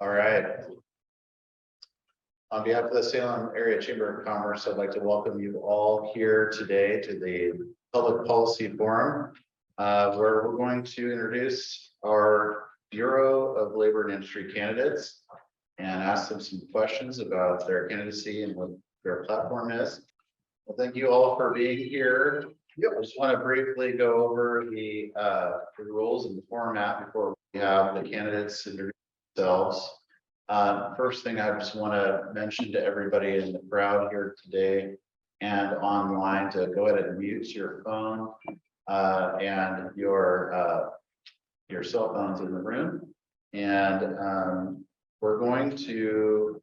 All right. On behalf of the Salem Area Chamber of Commerce, I'd like to welcome you all here today to the Public Policy Forum, where we're going to introduce our Bureau of Labor and Industry candidates and ask them some questions about their candidacy and what their platform is. Well, thank you all for being here. I just want to briefly go over the rules and the format before we have the candidates introduce themselves. First thing I just want to mention to everybody in the crowd here today and online to go ahead and mute your phone and your cell phones in the room. And we're going to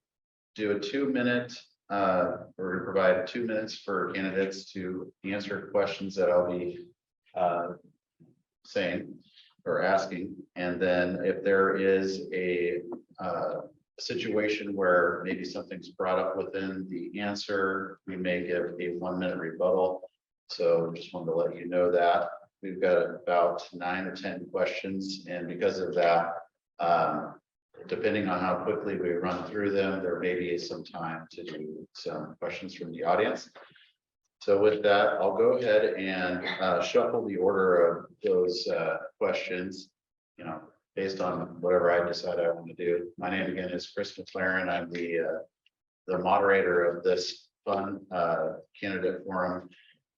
do a 2-minute, we're going to provide 2 minutes for candidates to answer questions that I'll be saying or asking. And then if there is a situation where maybe something's brought up within the answer, we may give a 1-minute rebuttal. So just wanted to let you know that we've got about 9 or 10 questions, and because of that, depending on how quickly we run through them, there may be some time to do some questions from the audience. So with that, I'll go ahead and shuffle the order of those questions, based on whatever I decide I want to do. My name again is Chris McLaren. I'm the moderator of this fun candidate forum.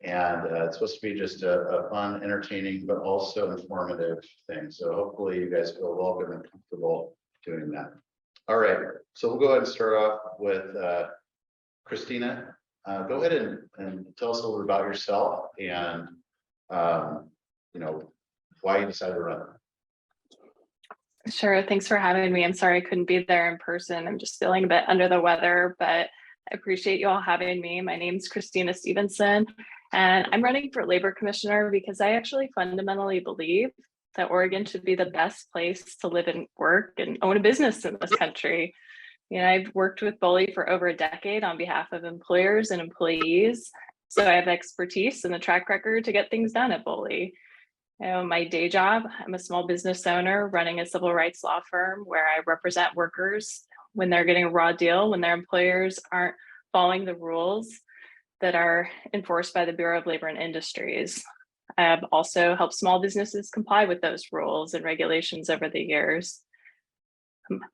And it's supposed to be just a fun, entertaining, but also informative thing. So hopefully you guys feel welcome and comfortable doing that. All right, so we'll go ahead and start off with Christina. Go ahead and tell us a little bit about yourself and why you decided to run. Sure. Thanks for having me. I'm sorry I couldn't be there in person. I'm just feeling a bit under the weather, but I appreciate you all having me. My name's Christina Stevenson, and I'm running for labor commissioner because I actually fundamentally believe that Oregon should be the best place to live and work and own a business in this country. I've worked with BOLI for over a decade on behalf of employers and employees, so I have expertise and a track record to get things done at BOLI. My day job, I'm a small business owner running a civil rights law firm where I represent workers when they're getting a raw deal, when their employers aren't following the rules that are enforced by the Bureau of Labor and Industries. I've also helped small businesses comply with those rules and regulations over the years.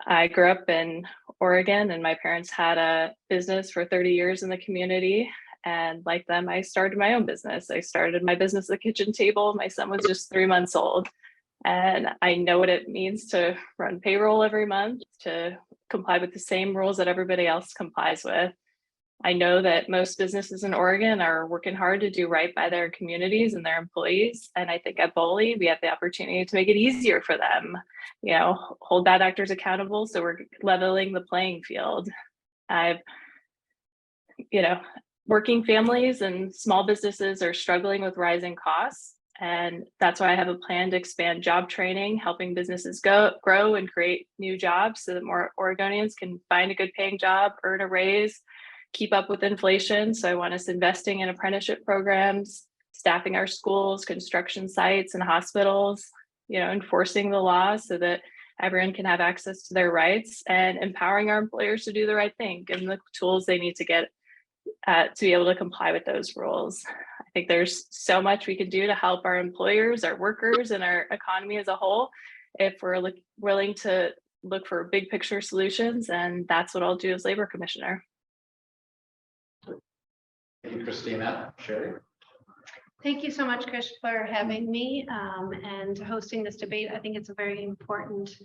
I grew up in Oregon, and my parents had a business for 30 years in the community. And like them, I started my own business. I started my business at the kitchen table. My son was just 3 months old. And I know what it means to run payroll every month, to comply with the same rules that everybody else complies with. I know that most businesses in Oregon are working hard to do right by their communities and their employees. And I think at BOLI, we have the opportunity to make it easier for them, hold bad actors accountable. So we're leveling the playing field. Working families and small businesses are struggling with rising costs. And that's why I have a plan to expand job training, helping businesses grow and create new jobs so that more Oregonians can find a good paying job, earn a raise, keep up with inflation. So I want us investing in apprenticeship programs, staffing our schools, construction sites and hospitals, enforcing the law so that everyone can have access to their rights, and empowering our employers to do the right thing, give them the tools they need to get to be able to comply with those rules. I think there's so much we can do to help our employers, our workers, and our economy as a whole if we're willing to look for big picture solutions, and that's what I'll do as labor commissioner. Thank you, Christina. Cheri? Thank you so much, Chris, for having me and hosting this debate. I think it's a very important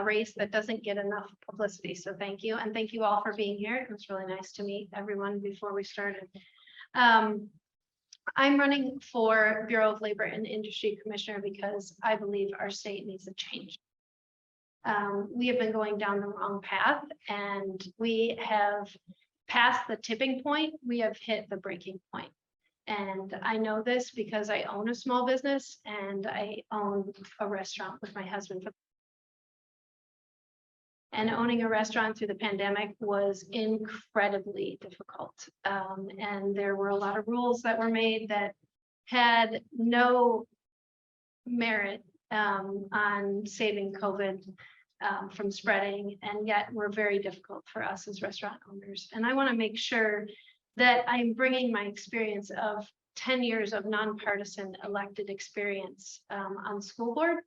race that doesn't get enough publicity. So thank you. And thank you all for being here. It was really nice to meet everyone before we started. I'm running for Bureau of Labor and Industry Commissioner because I believe our state needs a change. We have been going down the wrong path, and we have passed the tipping point. We have hit the breaking point. And I know this because I own a small business and I own a restaurant with my husband. And owning a restaurant through the pandemic was incredibly difficult. And there were a lot of rules that were made that had no merit on saving COVID from spreading, and yet we're very difficult for us as restaurant owners. And I want to make sure that I'm bringing my experience of 10 years of nonpartisan elected experience on school board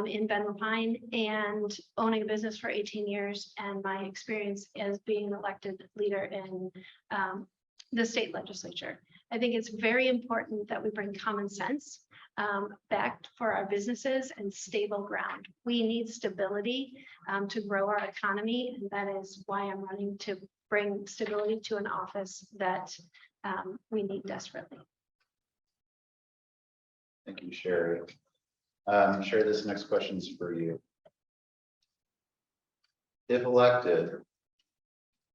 in Benwood Pine, and owning a business for 18 years, and my experience as being an elected leader in the state legislature. I think it's very important that we bring common sense back for our businesses and stable ground. We need stability to grow our economy, and that is why I'm running to bring stability to an office that we need desperately. Thank you, Cheri. Cheri, this next question is for you. If elected,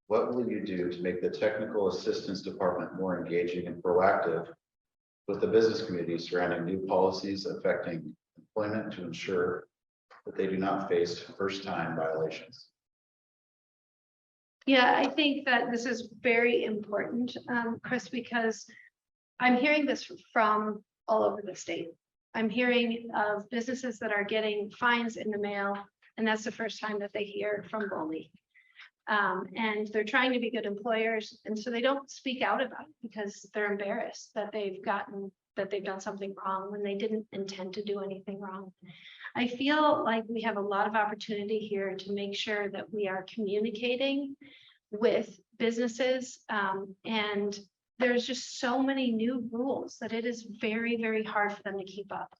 what will you do to make the technical assistance department more engaging and proactive with the business community surrounding new policies affecting employment to ensure that they do not face first-time violations? Yeah, I think that this is very important, Chris, because I'm hearing this from all over the state. I'm hearing of businesses that are getting fines in the mail, and that's the first time that they hear from BOLI. And they're trying to be good employers, and so they don't speak out about it because they're embarrassed that they've done something wrong when they didn't intend to do anything wrong. I feel like we have a lot of opportunity here to make sure that we are communicating with businesses, and there's just so many new rules that it is very, very hard for them to keep up.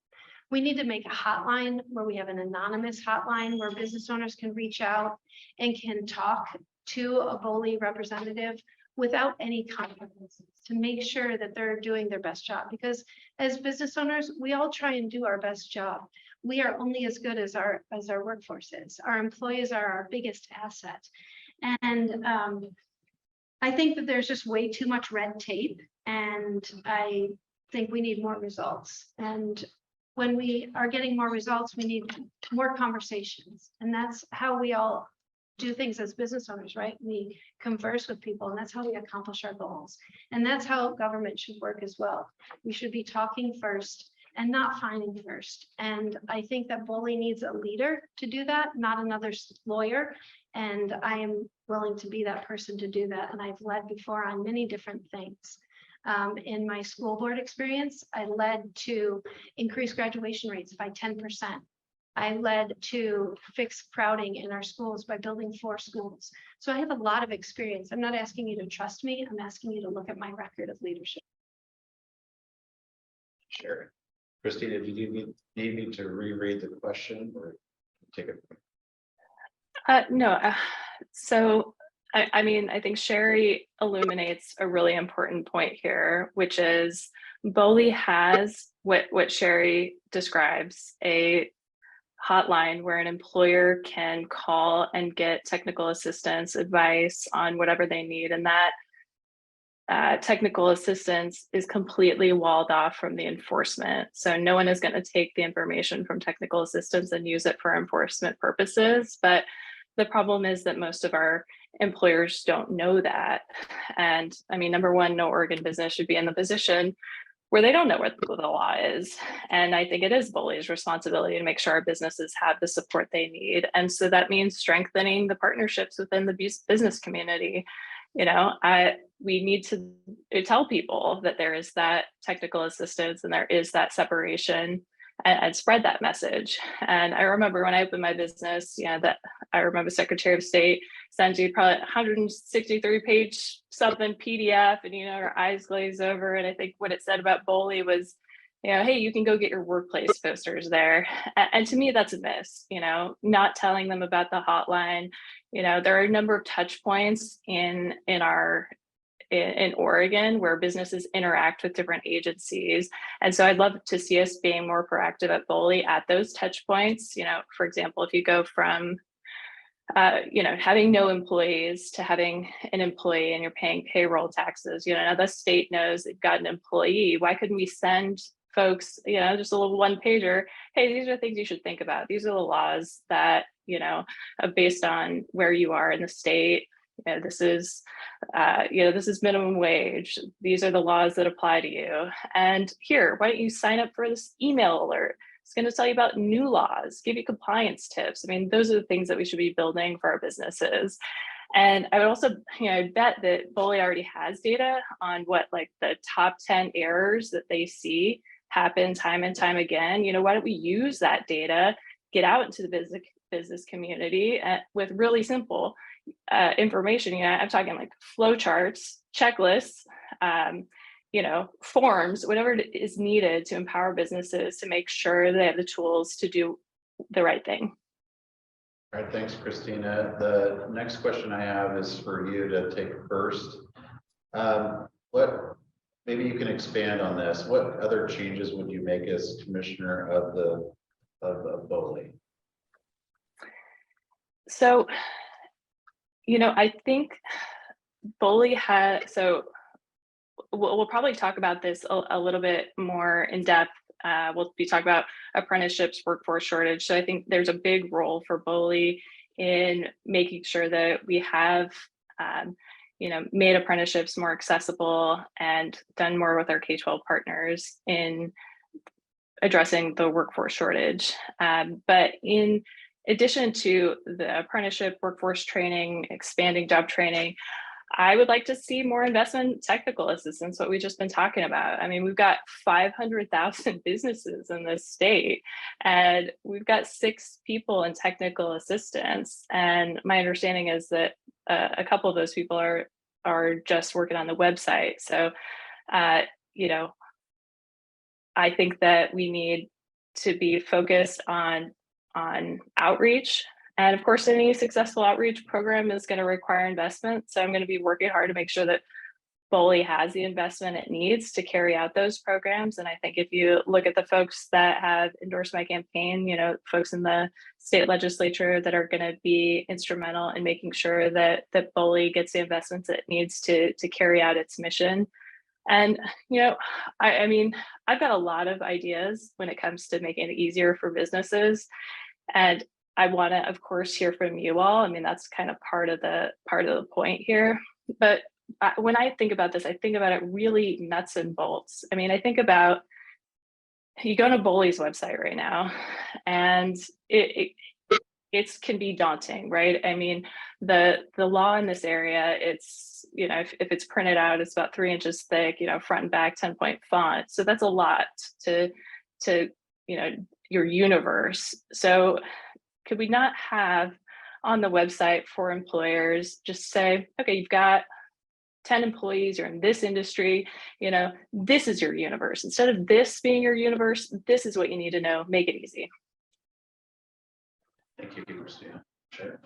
We need to make a hotline where we have an anonymous hotline where business owners can reach out and can talk to a BOLI representative without any consequences, to make sure that they're doing their best job. Because as business owners, we all try and do our best job. We are only as good as our workforce is. Our employees are our biggest asset. And I think that there's just way too much red tape, and I think we need more results. And when we are getting more results, we need more conversations. And that's how we all do things as business owners, right? We converse with people, and that's how we accomplish our goals. And that's how government should work as well. We should be talking first and not fining first. And I think that BOLI needs a leader to do that, not another lawyer. And I am willing to be that person to do that. And I've led before on many different things. In my school board experience, I led to increase graduation rates by 10%. I led to fix crowding in our schools by building 4 schools. So I have a lot of experience. I'm not asking you to trust me. I'm asking you to look at my record of leadership. Sure. Christina, do you need me to reread the question or take it? No. So, I mean, I think Cheri illuminates a really important point here, which is BOLI has what Cheri describes, a hotline where an employer can call and get technical assistance, advice on whatever they need. And that technical assistance is completely walled off from the enforcement. So no one is going to take the information from technical assistance and use it for enforcement purposes. But the problem is that most of our employers don't know that. And I mean, number one, no Oregon business should be in the position where they don't know what the law is. And I think it is BOLI's responsibility to make sure our businesses have the support they need. And so that means strengthening the partnerships within the business community. You know, we need to tell people that there is that technical assistance and there is that separation, and spread that message. And I remember when I opened my business, that I remember Secretary of State sends you probably 163 page something PDF, and our eyes glaze over. And I think what it said about BOLI was, hey, you can go get your workplace posters there. And to me, that's a miss, not telling them about the hotline. There are a number of touch points in Oregon where businesses interact with different agencies. And so I'd love to see us being more proactive at BOLI at those touch points. For example, if you go from, having no employees to having an employee and you're paying payroll taxes, now the state knows they've got an employee. Why couldn't we send folks, just a little one pager? Hey, these are things you should think about. These are the laws that, based on where you are in the state. This is minimum wage. These are the laws that apply to you. And here, why don't you sign up for this email alert It's going to tell you about new laws, give you compliance tips. I mean, those are the things that we should be building for our businesses. And I would also, I bet that BOLI already has data on what like the top 10 errors that they see happen time and time again. Why don't we use that data, get out into the business community with really simple information. I'm talking like flow charts, checklists, forms, whatever is needed to empower businesses to make sure they have the tools to do the right thing. All right, thanks, Christina. The next question I have is for you to take first. Maybe you can expand on this. What other changes would you make as commissioner of BOLI? So, I think BOLI we'll probably talk about this a little bit more in depth. We'll be talking about apprenticeships, workforce shortage. So I think there's a big role for BOLI in making sure that we have, made apprenticeships more accessible and done more with our K-12 partners in addressing the workforce shortage. But in addition to the apprenticeship, workforce training, expanding job training, I would like to see more investment in technical assistance, what we've just been talking about. I mean, we've got 500,000 businesses in this state, and we've got 6 people in technical assistance. And my understanding is that a couple of those people are just working on the website. So, I think that we need to be focused on outreach. And of course, any successful outreach program is going to require investment. So I'm going to be working hard to make sure that BOLI has the investment it needs to carry out those programs. And I think if you look at the folks that have endorsed my campaign, folks in the state legislature that are going to be instrumental in making sure that BOLI gets the investments it needs to carry out its mission. And, I mean, I've got a lot of ideas when it comes to making it easier for businesses. And I want to, of course, hear from you all. I mean, that's kind of part of the point here. But when I think about this, I think about it really nuts and bolts. I mean, I think about, you go to BOLI's website right now, and it can be daunting, right? I mean, the law in this area, it's, if it's printed out, it's about 3 inches thick, front and back 10-point font. So that's a lot to your universe. So could we not have on the website for employers just say, okay, you've got 10 employees, you're in this industry, this is your universe. Instead of this being your universe, this is what you need to know. Make it easy. Thank you, Christina. Cheri?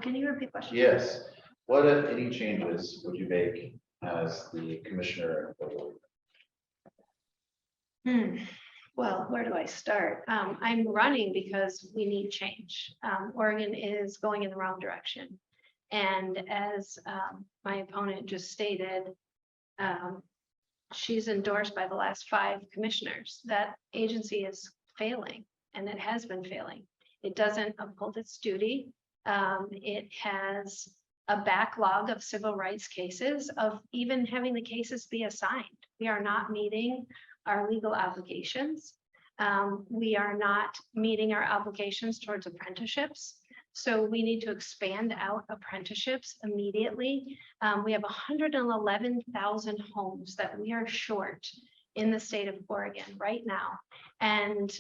Can you repeat the question? Yes. What, if any, changes would you make as the commissioner of BOLI? Well, where do I start? I'm running because we need change. Oregon is going in the wrong direction. And as my opponent just stated, she's endorsed by the last 5 commissioners. That agency is failing, and it has been failing. It doesn't uphold its duty. It has a backlog of civil rights cases, of even having the cases be assigned. We are not meeting our legal obligations. We are not meeting our obligations towards apprenticeships. So we need to expand out apprenticeships immediately. We have 111,000 homes that we are short in the state of Oregon right now. And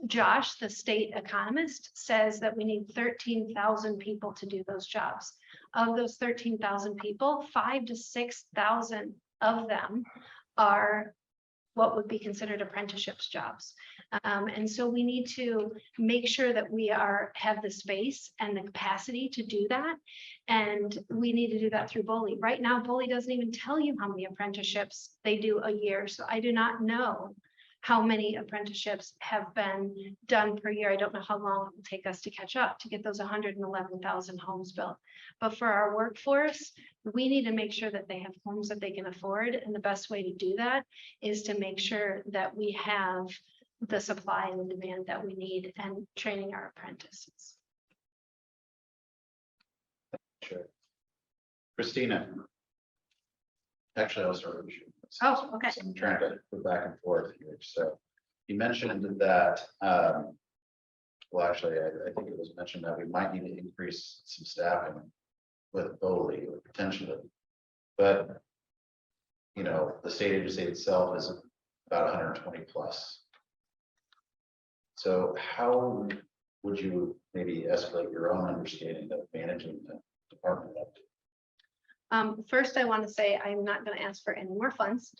Josh, the state economist, says that we need 13,000 people to do those jobs. Of those 13,000 people, 5,000 to 6,000 of them are what would be considered apprenticeships jobs. And so we need to make sure that we have the space and the capacity to do that. And we need to do that through BOLI. Right now, BOLI doesn't even tell you how many apprenticeships they do a year. So I do not know how many apprenticeships have been done per year. I don't know how long it will take us to catch up to get those 111,000 homes built. But for our workforce, we need to make sure that they have homes that they can afford. And the best way to do that is to make sure that we have the supply and the demand that we need and training our apprentices. Sure. Christina. Actually, I'll start with you. Oh, okay. So I'm trying to go back and forth here. So you mentioned that, well, actually, I think it was mentioned that we might need to increase some staffing with BOLI or potentially. But, you know, the state agency itself is about 120 plus. So how would you maybe escalate your own understanding of managing the department? First, I want to say I'm not going to ask for any more funds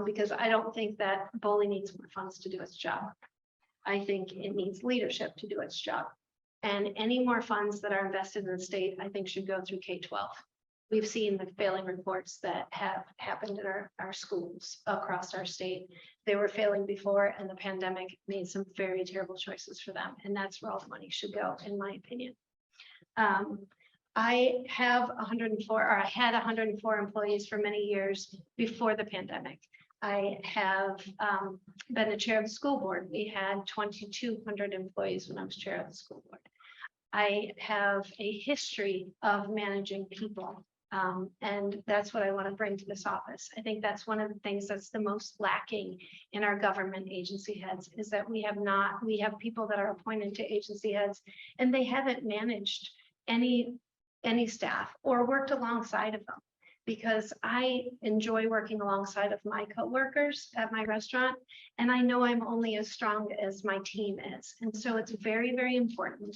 because I don't think that BOLI needs more funds to do its job. I think it needs leadership to do its job. And any more funds that are invested in the state, I think should go through K-12. We've seen the failing reports that have happened in our schools across our state. They were failing before, and the pandemic made some very terrible choices for them. And that's where all the money should go, in my opinion. I have 104, or I had 104 employees for many years before the pandemic. I have been the chair of the school board. We had 2,200 employees when I was chair of the school board. I have a history of managing people. And that's what I want to bring to this office. I think that's one of the things that's the most lacking in our government agency heads is that we have people that are appointed to agency heads and they haven't managed any staff or worked alongside of them. Because I enjoy working alongside of my coworkers at my restaurant, and I know I'm only as strong as my team is. And so it's very, very important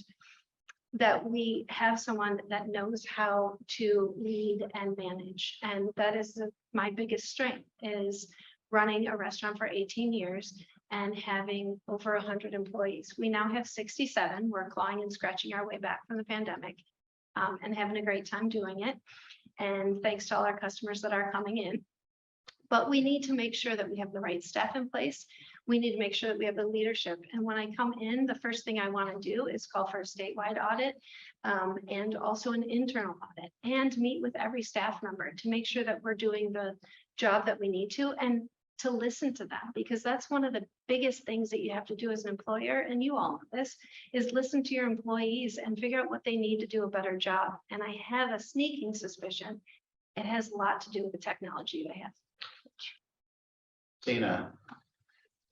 that we have someone that knows how to lead and manage. And that is my biggest strength, is running a restaurant for 18 years and having over 100 employees. We now have 67. We're clawing and scratching our way back from the pandemic and having a great time doing it. And thanks to all our customers that are coming in. But we need to make sure that we have the right staff in place. We need to make sure that we have the leadership. And when I come in, the first thing I want to do is call for a statewide audit and also an internal audit, and meet with every staff member to make sure that we're doing the job that we need to, and to listen to them, because that's one of the biggest things that you have to do as an employer. And you all know this, is listen to your employees and figure out what they need to do a better job. And I have a sneaking suspicion it has a lot to do with the technology they have. Tina,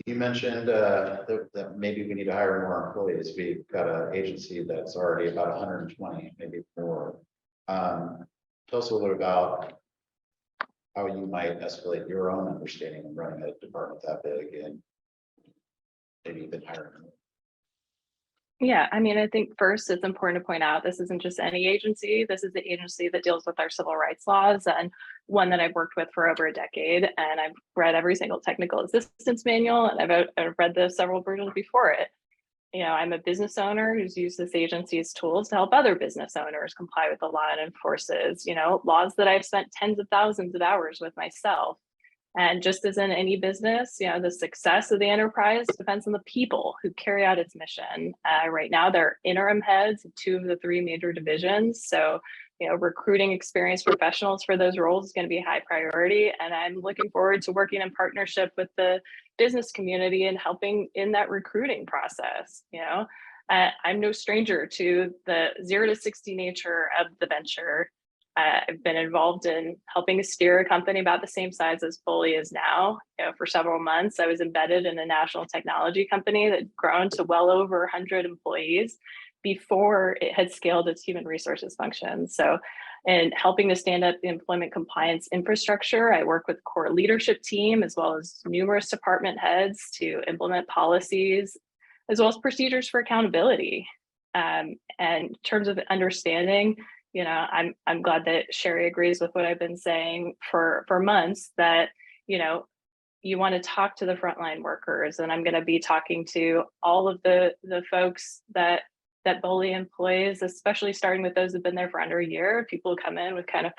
you mentioned that maybe we need to hire more employees. We've got an agency that's already about 120, maybe more. Tell us a little about how you might escalate your own understanding of running a department that big, and maybe even hiring. Yeah, I mean, I think first it's important to point out this isn't just any agency. This is the agency that deals with our civil rights laws, and one that I've worked with for over a decade. And I've read every single technical assistance manual, and I've read the several versions before it. You know, I'm a business owner who's used this agency's tools to help other business owners comply with the law and enforces, you know, laws that I've spent tens of thousands of hours with myself. And just as in any business, you know, the success of the enterprise depends on the people who carry out its mission. Right now, they're interim heads of 2 of the 3 major divisions. So, you know, recruiting experienced professionals for those roles is going to be a high priority. And I'm looking forward to working in partnership with the business community and helping in that recruiting process. You know, I'm no stranger to the 0 to 60 nature of the venture. I've been involved in helping steer a company about the same size as BOLI is now. You know, for several months, I was embedded in a national technology company that had grown to well over 100 employees before it had scaled its human resources function. So, in helping to stand up the employment compliance infrastructure, I work with core leadership team as well as numerous department heads to implement policies as well as procedures for accountability. And in terms of understanding, you know, I'm glad that Cheri agrees with what I've been saying for months, that, you know, you want to talk to the frontline workers, and I'm going to be talking to all of the folks that BOLI employs, especially starting with those who've been there for under a year. People come in with kind of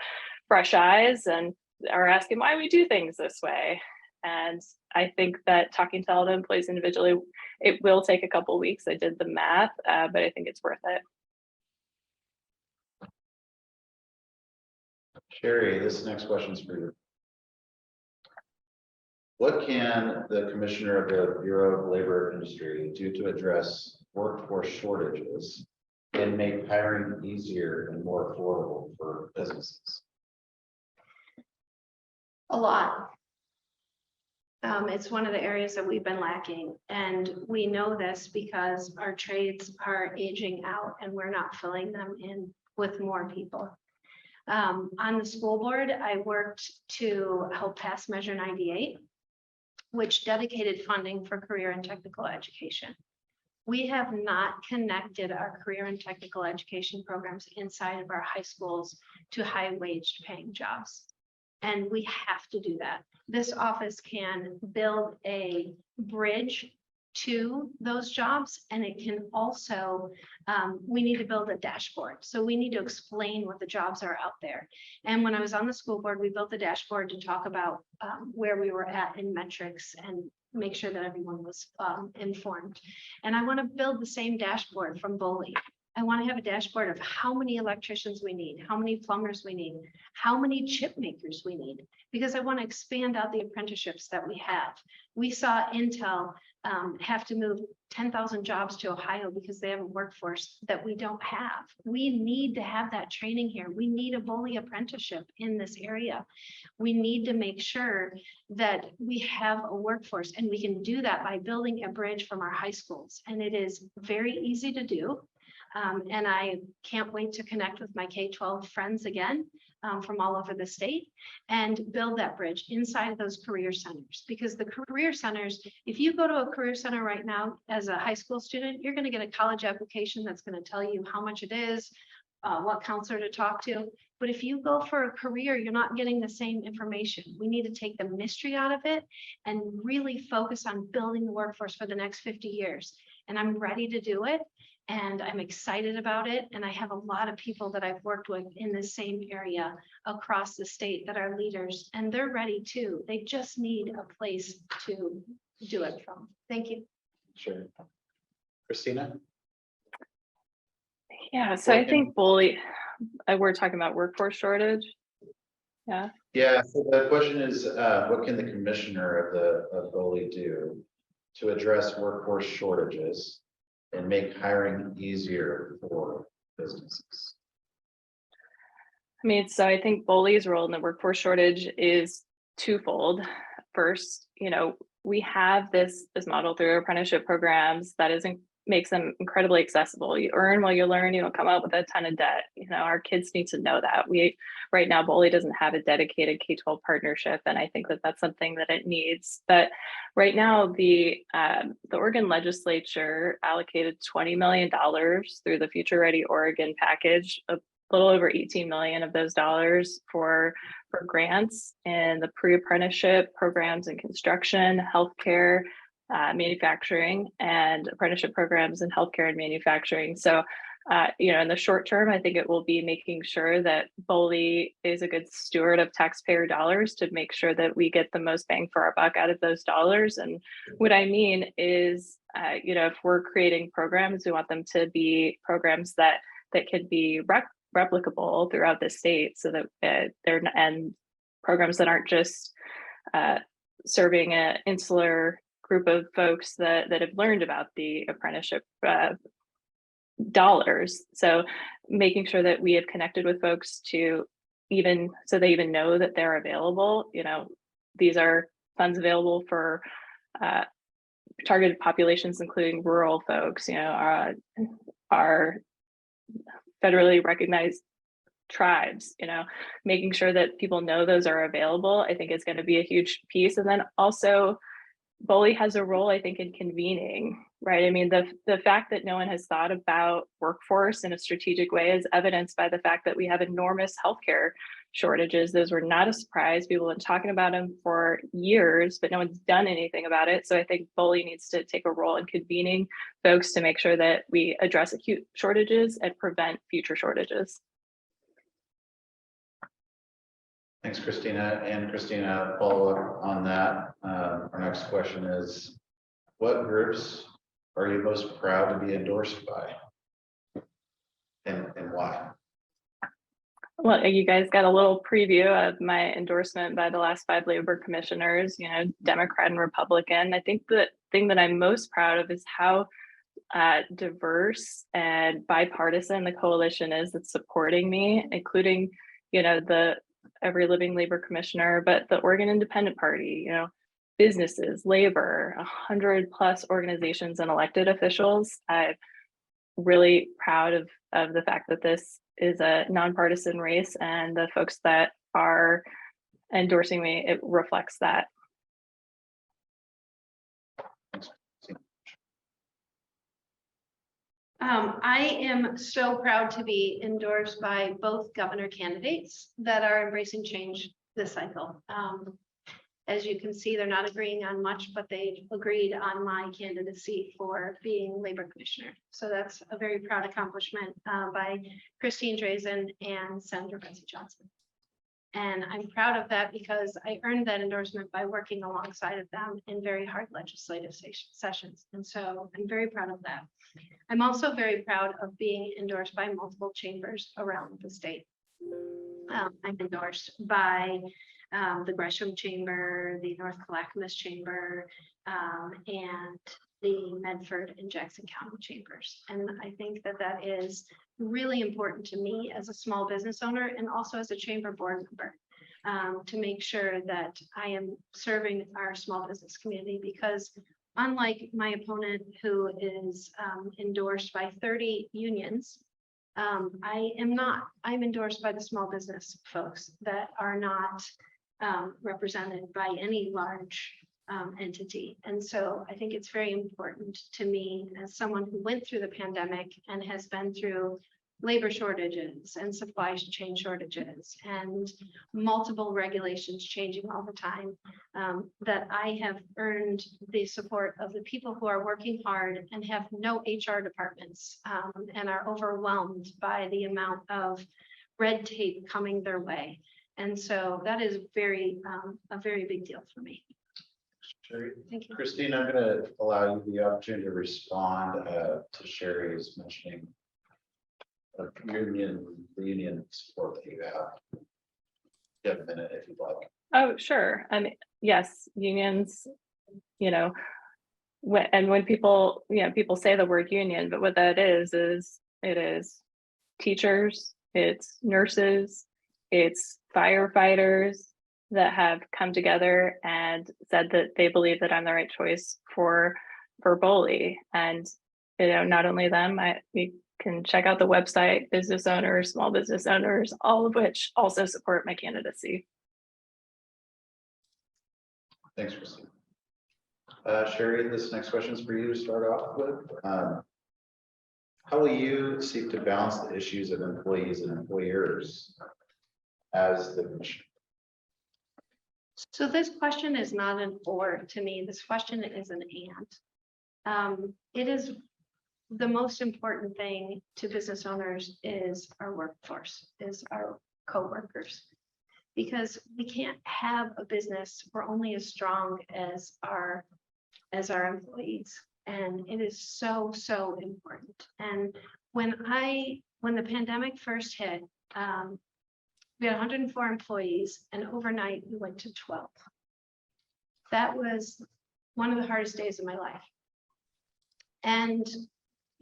fresh eyes and are asking why we do things this way. And I think that talking to all the employees individually, it will take a couple of weeks. I did the math, but I think it's worth it. Cheri, this next question is for you. What can the commissioner of the Bureau of Labor Industry do to address workforce shortages and make hiring easier and more affordable for businesses? A lot. It's one of the areas that we've been lacking, and we know this because our trades are aging out and we're not filling them in with more people. On the school board, I worked to help pass Measure 98, which dedicated funding for career and technical education. We have not connected our career and technical education programs inside of our high schools to high wage paying jobs. And we have to do that. This office can build a bridge to those jobs, and it can also, we need to build a dashboard. So we need to explain what the jobs are out there. And when I was on the school board, we built a dashboard to talk about where we were at in metrics and make sure that everyone was informed. And I want to build the same dashboard from BOLI. I want to have a dashboard of how many electricians we need, how many plumbers we need, how many chip makers we need, because I want to expand out the apprenticeships that we have. We saw Intel have to move 10,000 jobs to Ohio because they have a workforce that we don't have. We need to have that training here. We need a BOLI apprenticeship in this area. We need to make sure that we have a workforce, and we can do that by building a bridge from our high schools. And it is very easy to do. And I can't wait to connect with my K-12 friends again from all over the state and build that bridge inside of those career centers. Because the career centers, if you go to a career center right now as a high school student, you're going to get a college application that's going to tell you how much it is, what counselor to talk to. But if you go for a career, you're not getting the same information. We need to take the mystery out of it and really focus on building the workforce for the next 50 years. And I'm ready to do it. And I'm excited about it. And I have a lot of people that I've worked with in the same area across the state that are leaders, and they're ready too. They just need a place to do it from. Thank you. Sure. Christina? Yeah, so I think BOLI, we're talking about workforce shortage. Yeah. Yeah, so the question is, what can the commissioner of BOLI do to address workforce shortages and make hiring easier for businesses? I mean, so I think BOLI's role in the workforce shortage is twofold. First, we have this model through apprenticeship programs that makes them incredibly accessible. You earn while you learn, you don't come out with a ton of debt. Our kids need to know that. Right now, BOLI doesn't have a dedicated K-12 partnership, and I think that that's something that it needs. But right now, the Oregon legislature allocated $20 million through the Future Ready Oregon package, a little over 18 million of those dollars for grants in the pre-apprenticeship programs in construction, healthcare, manufacturing, and apprenticeship programs in healthcare and manufacturing. So, in the short term, I think it will be making sure that BOLI is a good steward of taxpayer dollars to make sure that we get the most bang for our buck out of those dollars. And what I mean is, if we're creating programs, we want them to be programs that could be replicable throughout the state, so that they're and programs that aren't just serving an insular group of folks that have learned about the apprenticeship dollars. So making sure that we have connected with folks to so they even know that they're available. These are funds available for targeted populations, including rural folks, our federally recognized tribes, making sure that people know those are available, I think is going to be a huge piece. And then also BOLI has a role, I think, in convening, right? I mean, the fact that no one has thought about workforce in a strategic way is evidenced by the fact that we have enormous healthcare shortages. Those were not a surprise. People have been talking about them for years, but no one's done anything about it. So I think BOLI needs to take a role in convening folks to make sure that we address acute shortages and prevent future shortages. Thanks, Christina. And Christina, follow up on that. Our next question is, what groups are you most proud to be endorsed by? And why? Well, you guys got a little preview of my endorsement by the last 5 labor commissioners, Democrat and Republican. I think the thing that I'm most proud of is how diverse and bipartisan the coalition is that's supporting me, including, the Every Living Labor Commissioner, but the Oregon Independent Party, businesses, labor, 100+ organizations and elected officials. I'm really proud of the fact that this is a nonpartisan race, and the folks that are endorsing me, it reflects that. I am so proud to be endorsed by both governor candidates that are embracing change this cycle. As you can see, they're not agreeing on much, but they agreed on my candidacy for being labor commissioner. So that's a very proud accomplishment by Christine Stevenson and Senator Betsy Johnson. And I'm proud of that because I earned that endorsement by working alongside of them in very hard legislative sessions. And so I'm very proud of that. I'm also very proud of being endorsed by multiple chambers around the state. I'm endorsed by the Gresham Chamber, the North Clackamas Chamber, and the Medford and Jackson County Chambers. And I think that that is really important to me as a small business owner and also as a chamber board member, to make sure that I am serving our small business community, because unlike my opponent who is endorsed by 30 unions, I am not. I'm endorsed by the small business folks that are not represented by any large entity. And so I think it's very important to me as someone who went through the pandemic and has been through labor shortages and supply chain shortages and multiple regulations changing all the time, that I have earned the support of the people who are working hard and have no HR departments, and are overwhelmed by the amount of red tape coming their way. And so that is a very big deal for me. Cheri. Thank you. Christine, I'm going to allow you the opportunity to respond to Cheri's mentioning of the union support that you have. You have a minute if you'd like. Oh, sure. I mean, yes, unions, when people, people say the word union, but what that is it is teachers, it's nurses, it's firefighters that have come together and said that they believe that I'm the right choice for BOLI. And, not only them, we can check out the website, business owners, small business owners, all of which also support my candidacy. Thanks, Christine. Cheri, this next question is for you to start off with. How will you seek to balance the issues of employees and employers as the commissioner? So this question is not an or to me. This question is an and. It is the most important thing to business owners is our workforce, is our co-workers, because we can't have a business. We're only as strong as our employees, and it is so important. And when the pandemic first hit, we had 104 employees, and overnight we went to 12. That was one of the hardest days of my life. And,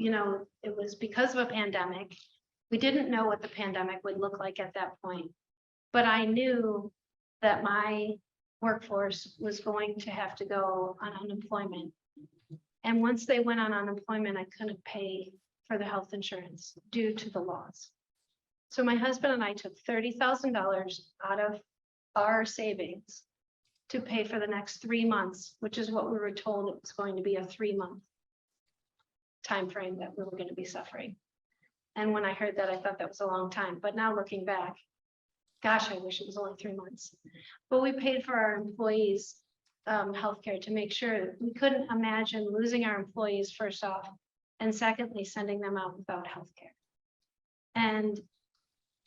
it was because of a pandemic. We didn't know what the pandemic would look like at that point, but I knew that my workforce was going to have to go on unemployment. And once they went on unemployment, I couldn't pay for the health insurance due to the laws. So my husband and I took $30,000 out of our savings to pay for the next 3 months, which is what we were told it was going to be, a 3-month time frame that we were going to be suffering. And when I heard that, I thought that was a long time. But now looking back, gosh, I wish it was only 3 months. But we paid for our employees' healthcare to make sure. We couldn't imagine losing our employees, first off, and secondly, sending them out without healthcare. And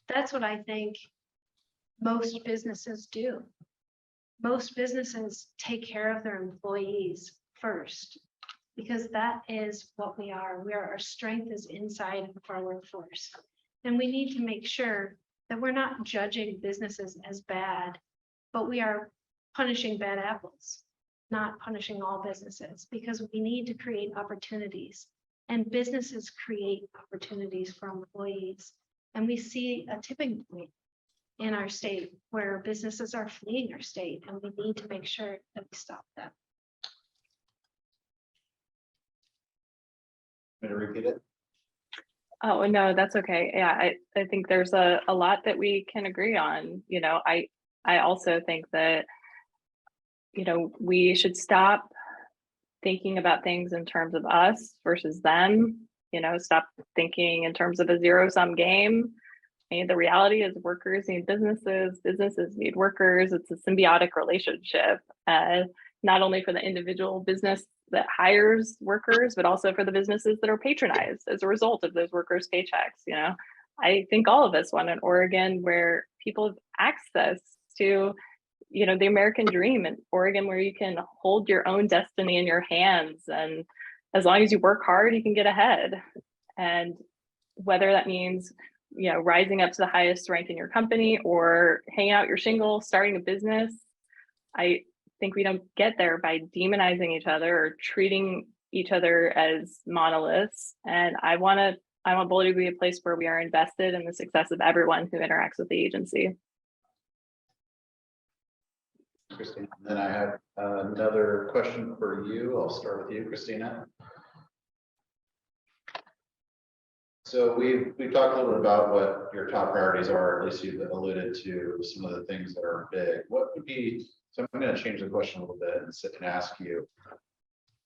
that's what I think most businesses do. Most businesses take care of their employees first, because that is what we are. Our strength is inside of our workforce. And we need to make sure that we're not judging businesses as bad, but we are punishing bad apples, not punishing all businesses, because we need to create opportunities, and businesses create opportunities for employees. And we see a tipping point in our state where businesses are fleeing our state, and we need to make sure that we stop that. May I repeat it? Oh, no, that's okay. Yeah, I think there's a lot that we can agree on. I also think that, we should stop thinking about things in terms of us versus them, stop thinking in terms of a zero-sum game. I mean, the reality is workers need businesses, businesses need workers. It's a symbiotic relationship, not only for the individual business that hires workers, but also for the businesses that are patronized as a result of those workers' paychecks. I think all of us want an Oregon where people have access to, the American dream, in Oregon where you can hold your own destiny in your hands. And as long as you work hard, you can get ahead. And whether that means, rising up to the highest rank in your company or hanging out your shingle, starting a business, I think we don't get there by demonizing each other or treating each other as monoliths. And I want BOLI to be a place where we are invested in the success of everyone who interacts with the agency. Christina, then I have another question for you. I'll start with you, Christina. So we've talked a little bit about what your top priorities are, at least you've alluded to some of the things that are big. What would be, so I'm going to change the question a little bit and sit and ask you,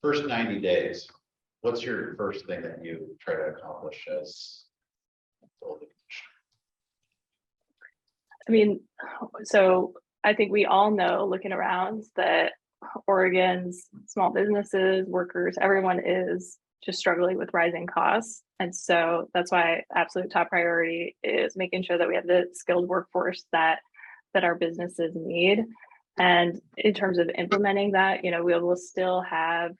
first 90 days, what's your first thing that you try to accomplish as BOLI? I mean, so I think we all know, looking around, that Oregon's small businesses, workers, everyone is just struggling with rising costs. And so that's why absolute top priority is making sure that we have the skilled workforce that our businesses need. And in terms of implementing that, we will still have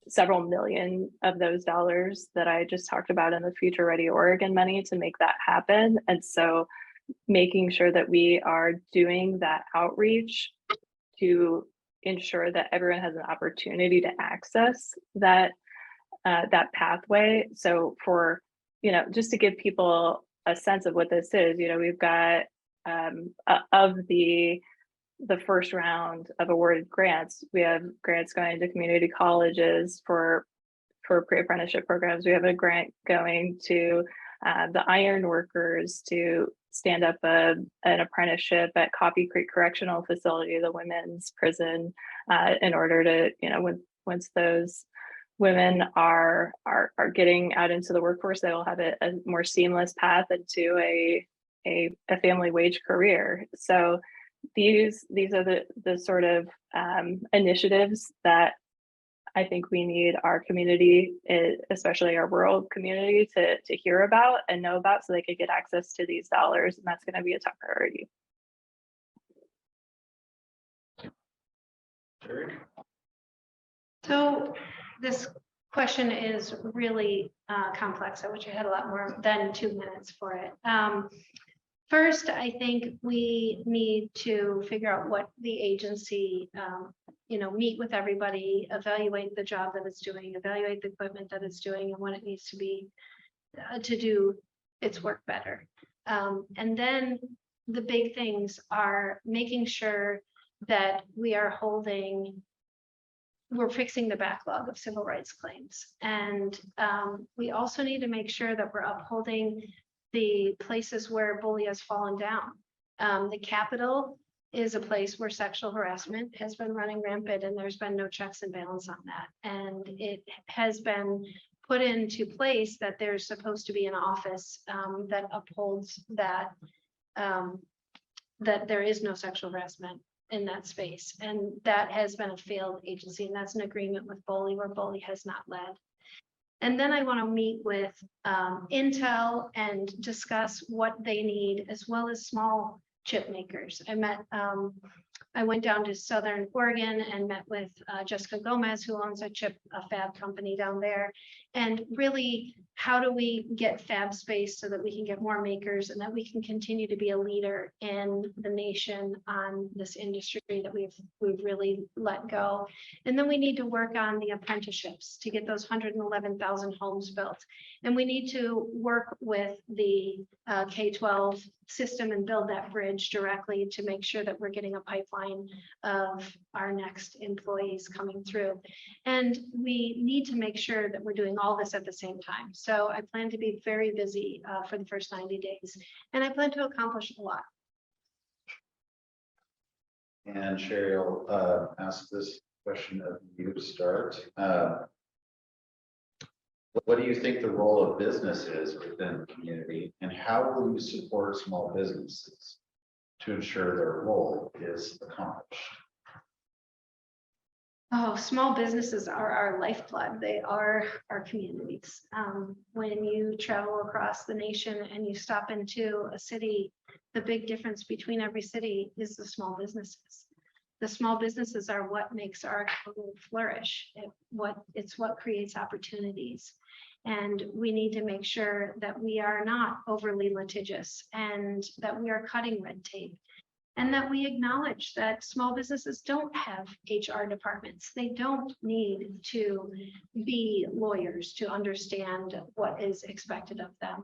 several million of those dollars that I just talked about in the Future Ready Oregon money to make that happen. And so making sure that we are doing that outreach to ensure that everyone has an opportunity to access that pathway. So for, just to give people a sense of what this is, we've got of the first round of awarded grants, we have grants going to community colleges for pre-apprenticeship programs. We have a grant going to the iron workers to stand up an apprenticeship at Coffee Creek Correctional Facility, the women's prison, in order to, once those women are getting out into the workforce, they will have a more seamless path into a family wage career. So these are the sort of initiatives that I think we need our community, especially our rural community, to hear about and know about, so they could get access to these dollars, and that's going to be a top priority. Cheri? So this question is really complex. I wish I had a lot more than 2 minutes for it. First, I think we need to figure out what the agency, meet with everybody, evaluate the job that it's doing, evaluate the equipment that it's doing, and what it needs to be to do its work better. And then the big things are making sure that we're fixing the backlog of civil rights claims. And we also need to make sure that we're upholding the places where BOLI has fallen down. The Capitol is a place where sexual harassment has been running rampant, and there's been no checks and balance on that. And it has been put into place that there's supposed to be an office that upholds that, that there is no sexual harassment in that space. And that has been a failed agency, and that's an agreement with BOLI where BOLI has not led. And then I want to meet with Intel and discuss what they need, as well as small chip makers. I went down to Southern Oregon and met with Jessica Gomez, who owns a fab company down there, and really how do we get fab space so that we can get more makers and that we can continue to be a leader in the nation on this industry that we've really let go. And then we need to work on the apprenticeships to get those 111,000 homes built. And we need to work with the K-12 system and build that bridge directly to make sure that we're getting a pipeline of our next employees coming through. And we need to make sure that we're doing all this at the same time. So I plan to be very busy for the first 90 days, and I plan to accomplish a lot. And Cheri, I'll ask this question of you to start. What do you think the role of business is within the community, and how will you support small businesses to ensure their role is accomplished? Oh, small businesses are our lifeblood. They are our communities. When you travel across the nation and you stop into a city, the big difference between every city is the small businesses. The small businesses are what makes our economy flourish. It's what creates opportunities. And we need to make sure that we are not overly litigious and that we are cutting red tape. And that we acknowledge that small businesses don't have HR departments. They don't need to be lawyers to understand what is expected of them.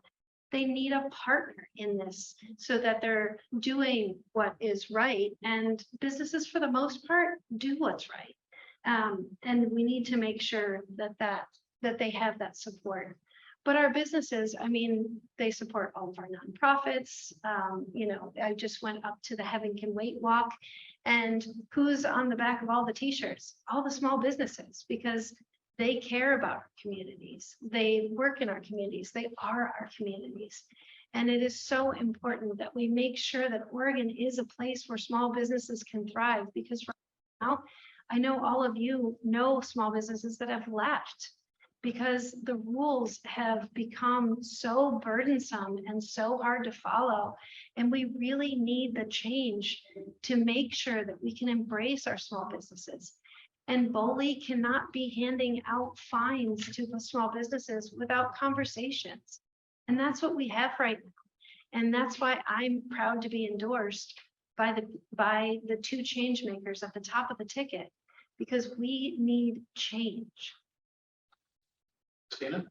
They need a partner in this so that they're doing what is right. And businesses, for the most part, do what's right. And we need to make sure that they have that support. But our businesses, I mean, they support all of our nonprofits. You know, I just went up to the Heaven Can Wait walk, and who's on the back of all the t-shirts? All the small businesses, because they care about our communities. They work in our communities. They are our communities. And it is so important that we make sure that Oregon is a place where small businesses can thrive, because right now, I know all of you know small businesses that have left, because the rules have become so burdensome and so hard to follow. And we really need the change to make sure that we can embrace our small businesses. And BOLI cannot be handing out fines to the small businesses without conversations. And that's what we have right now. And that's why I'm proud to be endorsed by the two change makers at the top of the ticket, because we need change. Christina?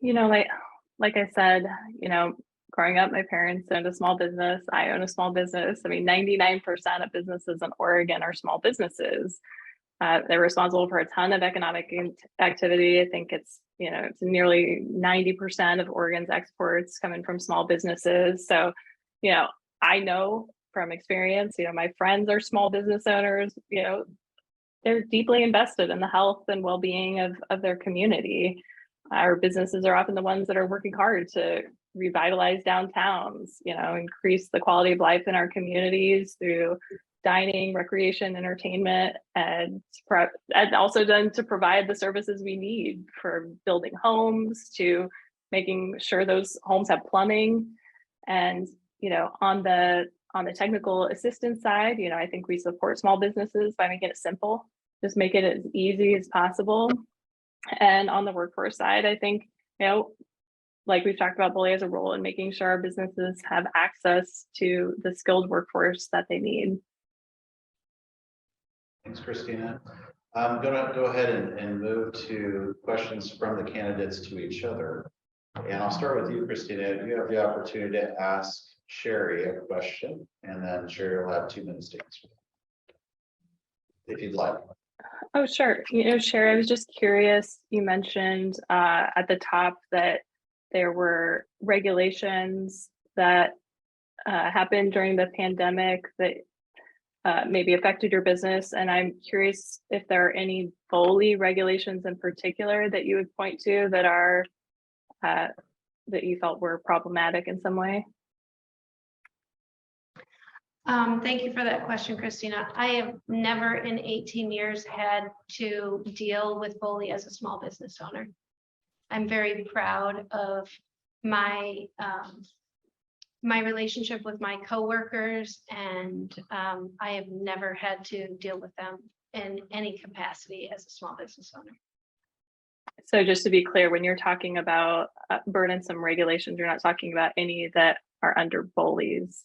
You know, like I said, you know, growing up, my parents owned a small business. I own a small business. I mean, 99% of businesses in Oregon are small businesses. They're responsible for a ton of economic activity. I think it's nearly 90% of Oregon's exports coming from small businesses. So, you know, I know from experience, you know, my friends are small business owners, you know, they're deeply invested in the health and well-being of their community. Our businesses are often the ones that are working hard to revitalize downtowns, you know, increase the quality of life in our communities through dining, recreation, entertainment, and also done to provide the services we need, for building homes to making sure those homes have plumbing. And, you know, on the technical assistance side, you know, I think we support small businesses by making it simple, just make it as easy as possible. And on the workforce side, I think, you know, like we've talked about, BOLI has a role in making sure our businesses have access to the skilled workforce that they need. Thanks, Christina. I'm going to go ahead and move to questions from the candidates to each other. And I'll start with you, Christina. You have the opportunity to ask Cheri a question, and then Cheri will have 2 minutes to answer, if you'd like. Oh, sure. You know, Cheri, I was just curious, you mentioned at the top that there were regulations that happened during the pandemic that maybe affected your business. And I'm curious if there are any BOLI regulations in particular that you would point to that are that you felt were problematic in some way. Thank you for that question, Christina. I have never in 18 years had to deal with BOLI as a small business owner. I'm very proud of my my relationship with my coworkers, and I have never had to deal with them in any capacity as a small business owner. So just to be clear, when you're talking about burdensome regulations, you're not talking about any that are under BOLI's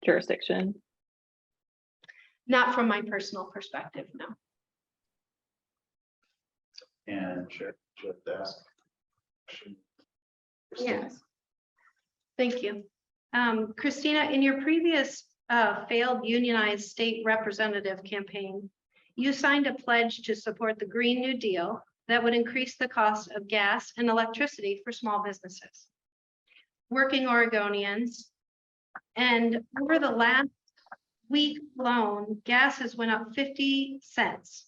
jurisdiction. Not from my personal perspective, no. And should ask. Yes. Thank you. Christina, in your previous failed unionized state representative campaign, you signed a pledge to support the Green New Deal that would increase the cost of gas and electricity for small businesses, working Oregonians. And over the last week alone, gas has went up 50 cents.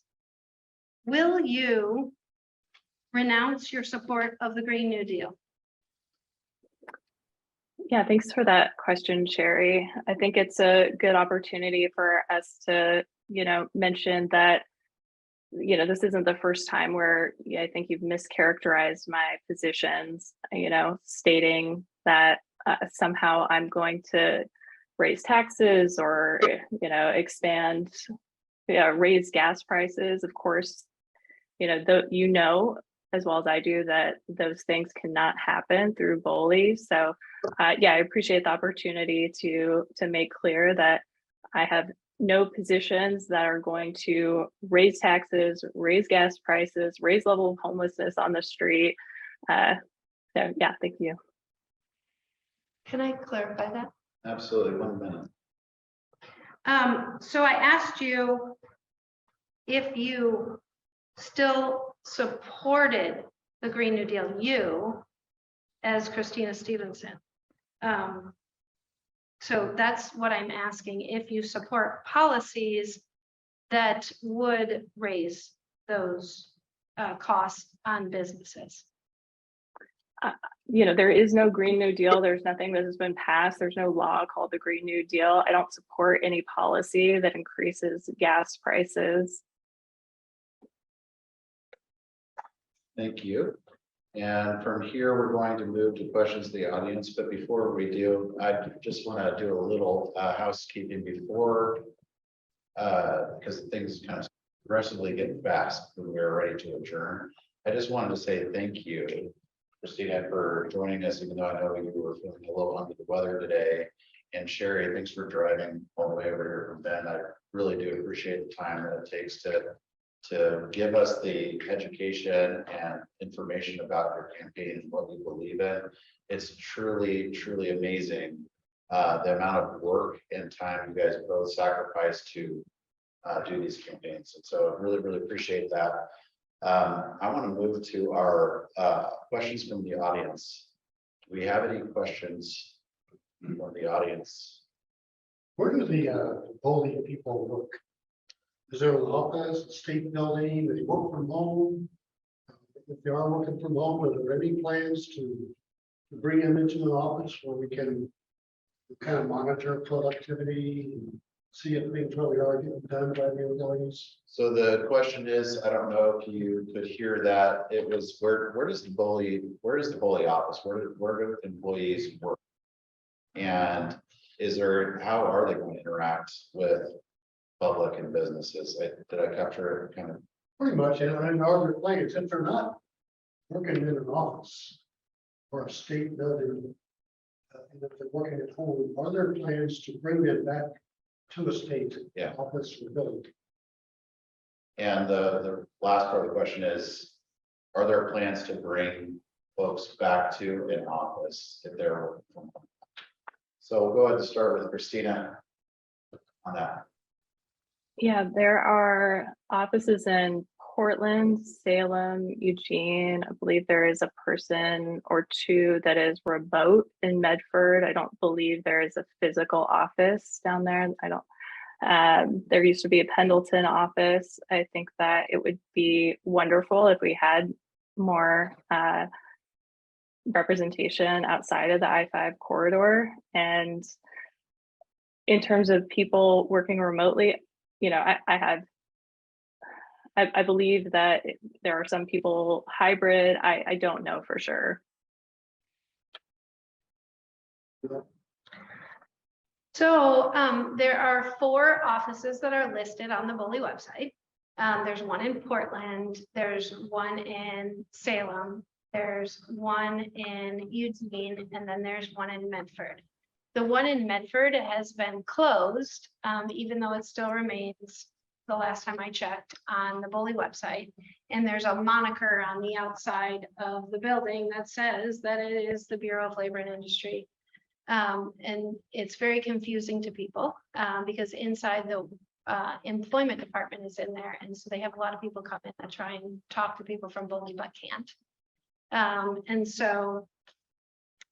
Will you renounce your support of the Green New Deal? Yeah, thanks for that question, Cheri. I think it's a good opportunity for us to, mention that, this isn't the first time where I think you've mischaracterized my positions, stating that somehow I'm going to raise taxes or, expand, raise gas prices. Of course, as well as I do that those things cannot happen through BOLI. So yeah, I appreciate the opportunity to make clear that I have no positions that are going to raise taxes, raise gas prices, raise level of homelessness on the street. So yeah, thank you. Can I clarify that? Absolutely, 1 minute. So I asked you if you still supported the Green New Deal, you as Christina Stevenson. So that's what I'm asking, if you support policies that would raise those costs on businesses. There is no Green New Deal. There's nothing that has been passed. There's no law called the Green New Deal. I don't support any policy that increases gas prices. Thank you. And from here, we're going to move to questions of the audience. But before we do, I just want to do a little housekeeping before, because things kind of progressively get fast when we're ready to adjourn. I just wanted to say thank you, Christina, for joining us, even though I know you were feeling a little under the weather today. And Cheri, thanks for driving all the way over here from Bend. I really do appreciate the time that it takes to give us the education and information about your campaign and what we believe in. It's truly, truly amazing the amount of work and time you guys both sacrifice to do these campaigns. And so I really, really appreciate that. I want to move to our questions from the audience. Do we have any questions from the audience? Where do the BOLI people work? Is there an office, a state building, do they work from home? If they are working from home, are there any plans to bring them into the office where we can kind of monitor productivity and see if things really are getting done by the employees? So the question is, I don't know if you could hear that. It was where does the BOLI office, where do employees work? And how are they going to interact with public and businesses? Did I capture it kind of? Pretty much, and are there plans, if they're not working in an office or a state building, and if they're working at home, are there plans to bring them back to the state office or building? And the last part of the question is, are there plans to bring folks back to an office if they're working from home? So we'll go ahead and start with Christina on that. Yeah, there are offices in Portland, Salem, Eugene. I believe there is a person or two that is remote in Medford. I don't believe there is a physical office down there. There used to be a Pendleton office. I think that it would be wonderful if we had more representation outside of the I-5 corridor. And in terms of people working remotely, I believe that there are some people hybrid. I don't know for sure. So there are 4 offices that are listed on the BOLI website. There's one in Portland, there's one in Salem, there's one in Eugene, and then there's one in Medford. The one in Medford has been closed, even though it still remains, the last time I checked, on the BOLI website. And there's a moniker on the outside of the building that says that it is the Bureau of Labor and Industry. And it's very confusing to people because inside the employment department is in there. And so they have a lot of people come in and try and talk to people from BOLI but can't. And so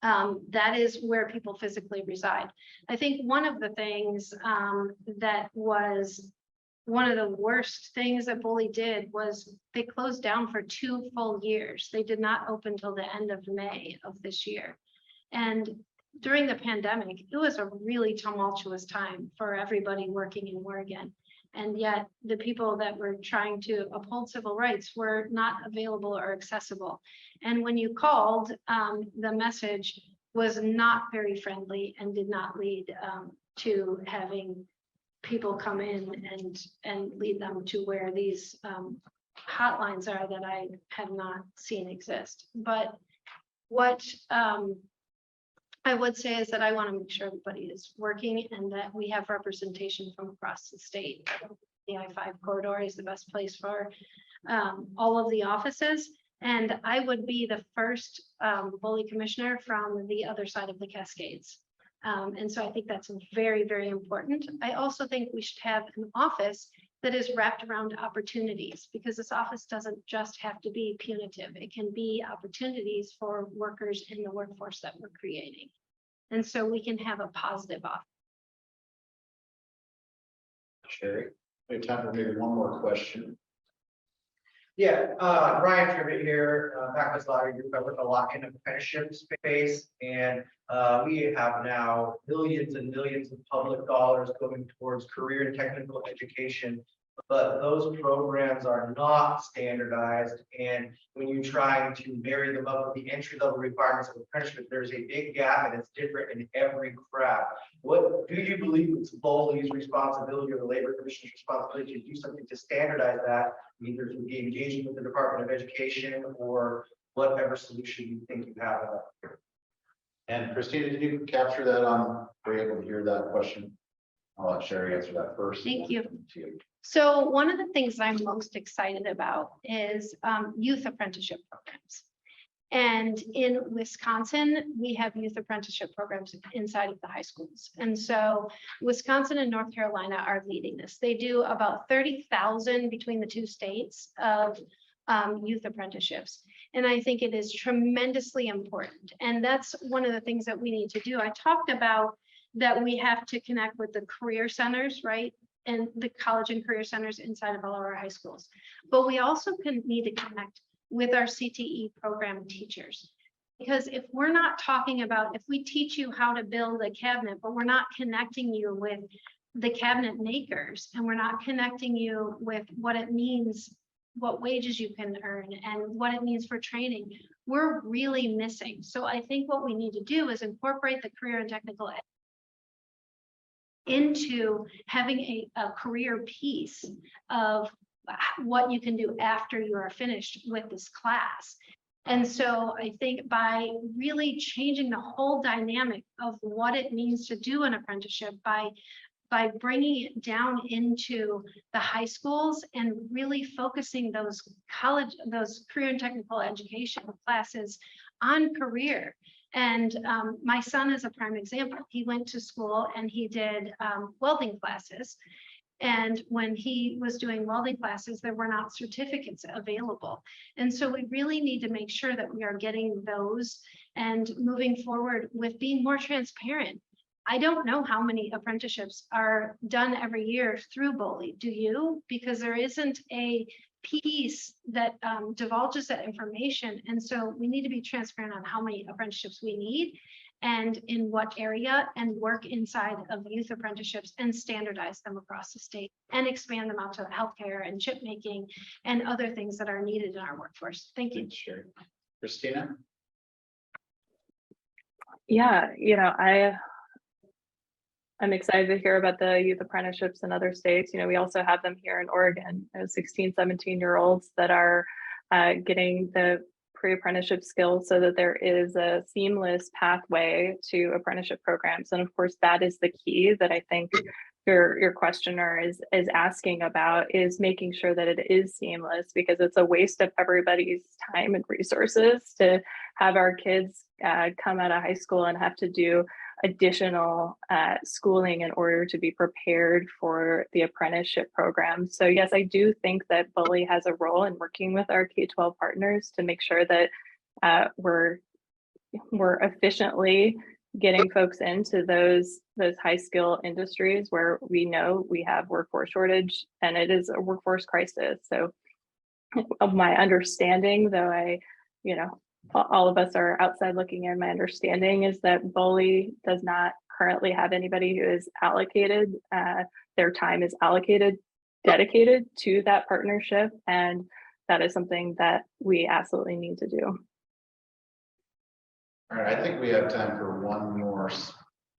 that is where people physically reside. I think one of the things that was one of the worst things that BOLI did was they closed down for 2 full years. They did not open till the end of May of this year. And during the pandemic, it was a really tumultuous time for everybody working in Oregon. And yet the people that were trying to uphold civil rights were not available or accessible. And when you called, the message was not very friendly and did not lead to having people come in and lead them to where these hotlines are that I have not seen exist. But what I would say is that I want to make sure everybody is working and that we have representation from across the state. The I-5 corridor is the best place for all of the offices. And I would be the first BOLI commissioner from the other side of the Cascades. And so I think that's very, very important. I also think we should have an office that is wrapped around opportunities, because this office doesn't just have to be punitive. It can be opportunities for workers in the workforce that we're creating. And so we can have a positive office. Cheri, we have time for maybe one more question. Yeah, Ryan Tribbett here, Backless Lottery Group. I work a lot in the apprenticeship space, and we have now millions and millions of public dollars going towards career and technical education, but those programs are not standardized. And when you try to marry them up with the entry level requirements of apprenticeship, there's a big gap, and it's different in every craft. What do you believe it's BOLI's responsibility or the Labor Commission's responsibility to do something to standardize that, either through engaging with the Department of Education or whatever solution you think you have? And Christina, did you capture that were you able to hear that question? I'll let Cheri answer that first. Thank you. So one of the things I'm most excited about is youth apprenticeship programs. And in Wisconsin, we have youth apprenticeship programs inside of the high schools. And so Wisconsin and North Carolina are leading this. They do about 30,000 between the two states of youth apprenticeships. And I think it is tremendously important. And that's one of the things that we need to do. I talked about that we have to connect with the career centers, right? And the college and career centers inside of all of our high schools. But we also need to connect with our CTE program teachers. Because if we're not talking about, if we teach you how to build a cabinet, but we're not connecting you with the cabinet makers, and we're not connecting you with what it means, what wages you can earn, and what it means for training, we're really missing. So I think what we need to do is incorporate the career and technical into having a career piece of what you can do after you are finished with this class. And so I think by really changing the whole dynamic of what it means to do an apprenticeship, by bringing it down into the high schools and really focusing those career and technical education classes on career. And my son is a prime example. He went to school and he did welding classes. And when he was doing welding classes, there were not certificates available. And so we really need to make sure that we are getting those and moving forward with being more transparent. I don't know how many apprenticeships are done every year through BOLI. Do you? Because there isn't a piece that divulges that information. And so we need to be transparent on how many apprenticeships we need and in what area, and work inside of youth apprenticeships and standardize them across the state and expand them out to healthcare and chip making and other things that are needed in our workforce. Thank you. Sure. Christina? Yeah, I'm excited to hear about the youth apprenticeships in other states. We also have them here in Oregon, 16, 17-year-olds that are getting the pre-apprenticeship skills so that there is a seamless pathway to apprenticeship programs. And of course, that is the key that I think your questioner is asking about, is making sure that it is seamless, because it's a waste of everybody's time and resources to have our kids come out of high school and have to do additional schooling in order to be prepared for the apprenticeship program. So yes, I do think that BOLI has a role in working with our K-12 partners to make sure that we're efficiently getting folks into those high skill industries where we know we have workforce shortage and it is a workforce crisis. So of my understanding, though all of us are outside looking in, my understanding is that BOLI does not currently have anybody who is allocated, their time is dedicated to that partnership. And that is something that we absolutely need to do. All right, I think we have time for one more,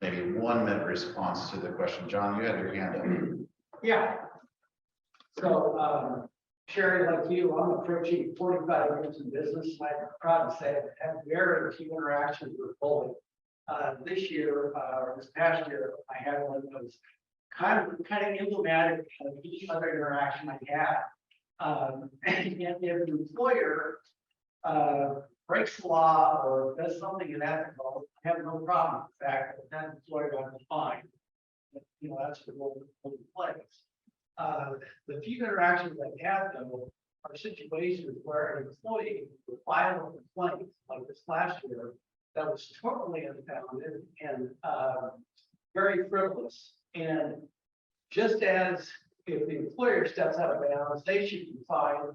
maybe 1 minute response to the question. John, you had your hand up. Yeah. So, Cheri, like you, I'm approaching 45 years in business, and I'm proud to say I've had very few interactions with BOLI. This year, or this past year, I had one that was kind of emblematic of each other interaction I had. And if the employer breaks the law or does something unethical, I have no problem with the fact that that employer doesn't fine. That's the role of the place. The few interactions I've had, though, are situations where an employee would file a complaint, like this last year, that was totally unfounded and very frivolous. And just as if the employer steps out of bounds, they should be fined.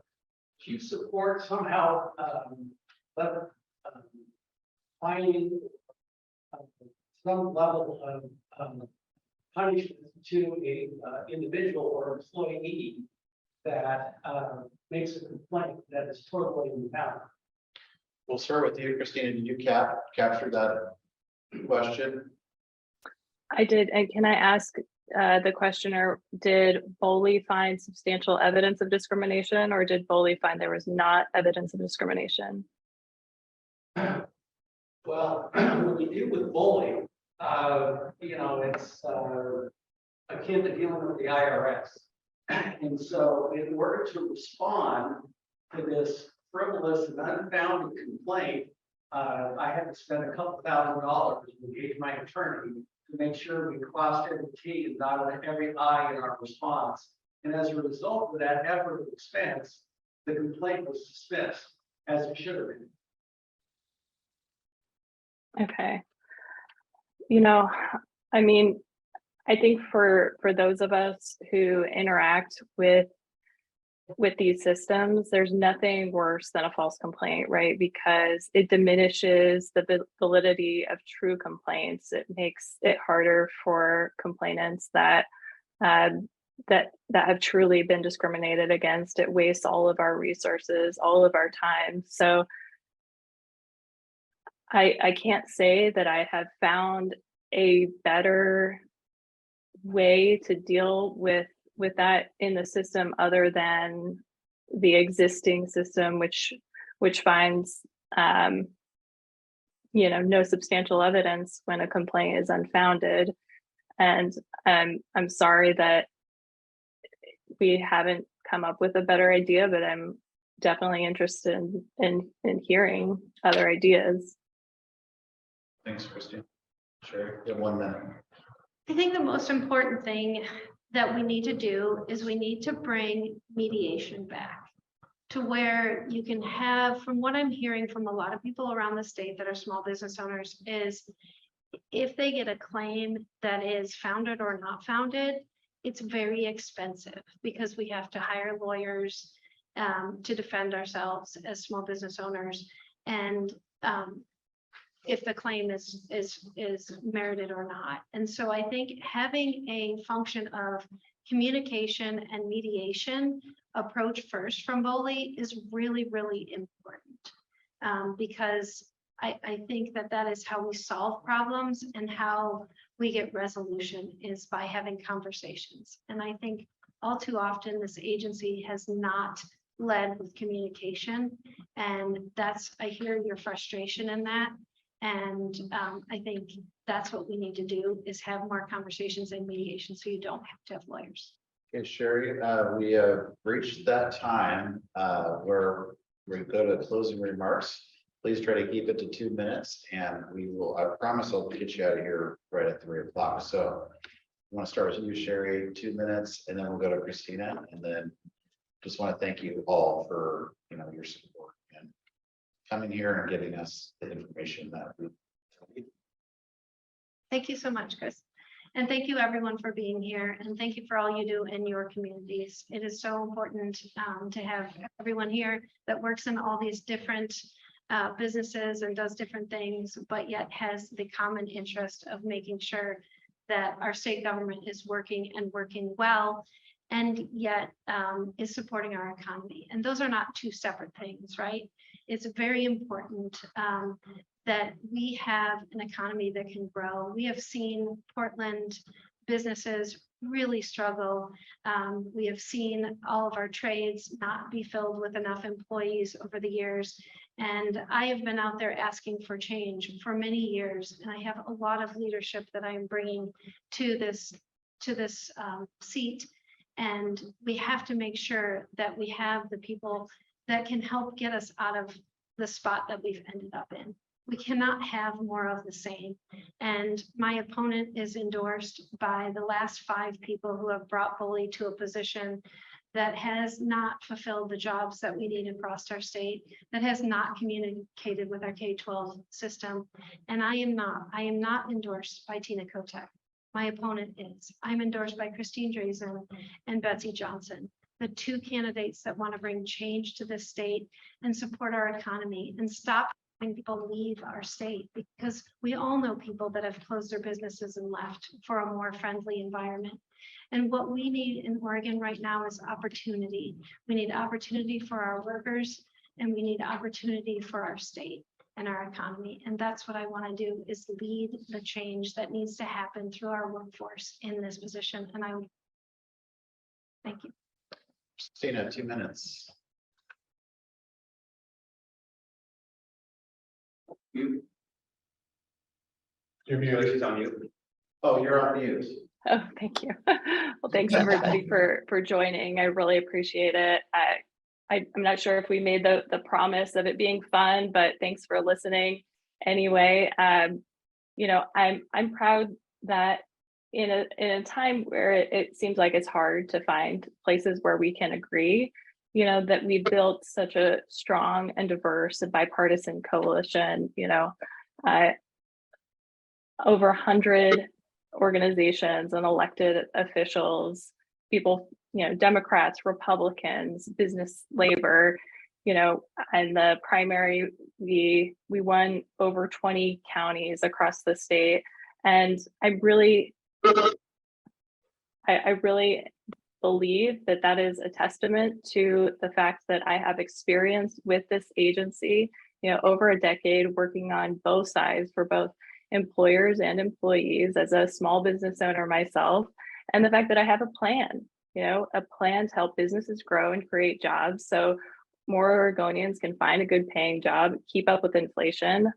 If you support somehow finding some level of punishment to a individual or employee that makes a complaint that is totally invalid. We'll start with you, Christina. Did you capture that question? I did. And can I ask the questioner, did BOLI find substantial evidence of discrimination, or did BOLI find there was not evidence of discrimination? Well, what you do with BOLI, it's akin to dealing with the IRS. And so in order to respond to this frivolous and unfounded complaint, I had to spend a couple $1,000 to engage my attorney to make sure we crossed every T and dotted every I in our response. And as a result of that effort and expense, the complaint was dismissed, as it should have been. Okay. I think for those of us who interact with these systems, there's nothing worse than a false complaint, right? Because it diminishes the validity of true complaints. It makes it harder for complainants that have truly been discriminated against. It wastes all of our resources, all of our time. So I can't say that I have found a better way to deal with that in the system other than the existing system, which finds no substantial evidence when a complaint is unfounded. And I'm sorry that we haven't come up with a better idea, but I'm definitely interested in hearing other ideas. Thanks, Christine. Sure, you have 1 minute. I think the most important thing that we need to do is we need to bring mediation back to where you can have, from what I'm hearing from a lot of people around the state that are small business owners, is if they get a claim that is founded or not founded, it's very expensive because we have to hire lawyers to defend ourselves as small business owners. And if the claim is merited or not. And so I think having a function of communication and mediation approach first from BOLI is really, really important because I think that that is how we solve problems and how we get resolution is by having conversations. And I think all too often this agency has not led with communication. And I hear your frustration in that. And I think that's what we need to do is have more conversations and mediation so you don't have to have lawyers. Okay, Cheri, we have reached that time where we go to closing remarks. Please try to keep it to 2 minutes and I promise I'll get you out of here right at 3 o'clock. So I want to start with you, Cheri, 2 minutes, and then we'll go to Christina. And then just want to thank you all for, your support and coming here and giving us the information that we need. Thank you so much, Chris. And thank you everyone for being here. And thank you for all you do in your communities. It is so important to have everyone here that works in all these different businesses and does different things, but yet has the common interest of making sure that our state government is working and working well, and yet is supporting our economy. And those are not two separate things, right? It's very important that we have an economy that can grow. We have seen Portland businesses really struggle. We have seen all of our trades not be filled with enough employees over the years. And I have been out there asking for change for many years. And I have a lot of leadership that I'm bringing to this seat. And we have to make sure that we have the people that can help get us out of the spot that we've ended up in. We cannot have more of the same. And my opponent is endorsed by the last 5 people who have brought BOLI to a position that has not fulfilled the jobs that we need across our state, that has not communicated with our K-12 system. And I am not endorsed by Tina Kotek. My opponent is. I'm endorsed by Christine Dreesen and Betsy Johnson, the 2 candidates that want to bring change to this state and support our economy and stop having people leave our state, because we all know people that have closed their businesses and left for a more friendly environment. And what we need in Oregon right now is opportunity. We need opportunity for our workers, and we need opportunity for our state and our economy. And that's what I want to do, is lead the change that needs to happen through our workforce in this position. And thank you. Christina, 2 minutes. She's on mute. Oh, you're on mute. Oh, thank you. Well, thanks everybody for joining. I really appreciate it. I'm not sure if we made the promise of it being fun, but thanks for listening anyway. I'm proud that in a time where it seems like it's hard to find places where we can agree, that we built such a strong and diverse and bipartisan coalition, over 100 organizations and elected officials, people, Democrats, Republicans, business, labor, and the primary, we won over 20 counties across the state. And I really believe that is a testament to the fact that I have experience with this agency, over a decade working on both sides for both employers and employees as a small business owner myself, and the fact that I have a plan to help businesses grow and create jobs so more Oregonians can find a good paying job, keep up with inflation.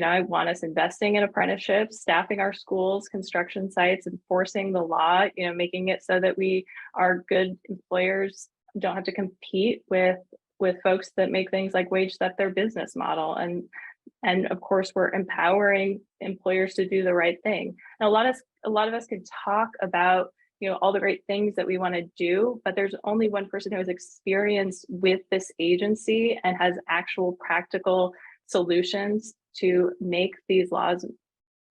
I want us investing in apprenticeships, staffing our schools, construction sites, enforcing the law, making it so that we are good employers, don't have to compete with folks that make things like wage theft their business model. And of course, we're empowering employers to do the right thing. And a lot of us can talk about, all the great things that we want to do, but there's only one person who has experience with this agency and has actual practical solutions to make these laws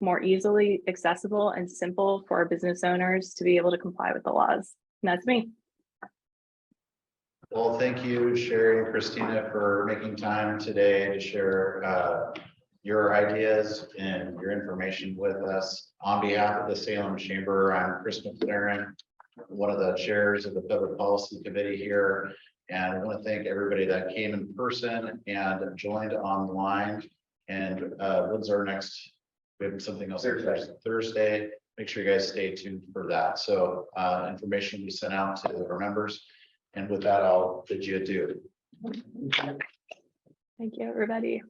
more easily accessible and simple for our business owners to be able to comply with the laws. And that's me. Well, thank you, Cheri and Christina, for making time today to share your ideas and your information with us. On behalf of the Salem Chamber, I'm Chris McLaren, one of the chairs of the Public Policy Committee here. And I want to thank everybody that came in person and joined online And when's our next? We have something else on Thursday. Thursday. Make sure you guys stay tuned for that. So information will be sent out to our members. And with that, I'll bid you adieu. Thank you, everybody.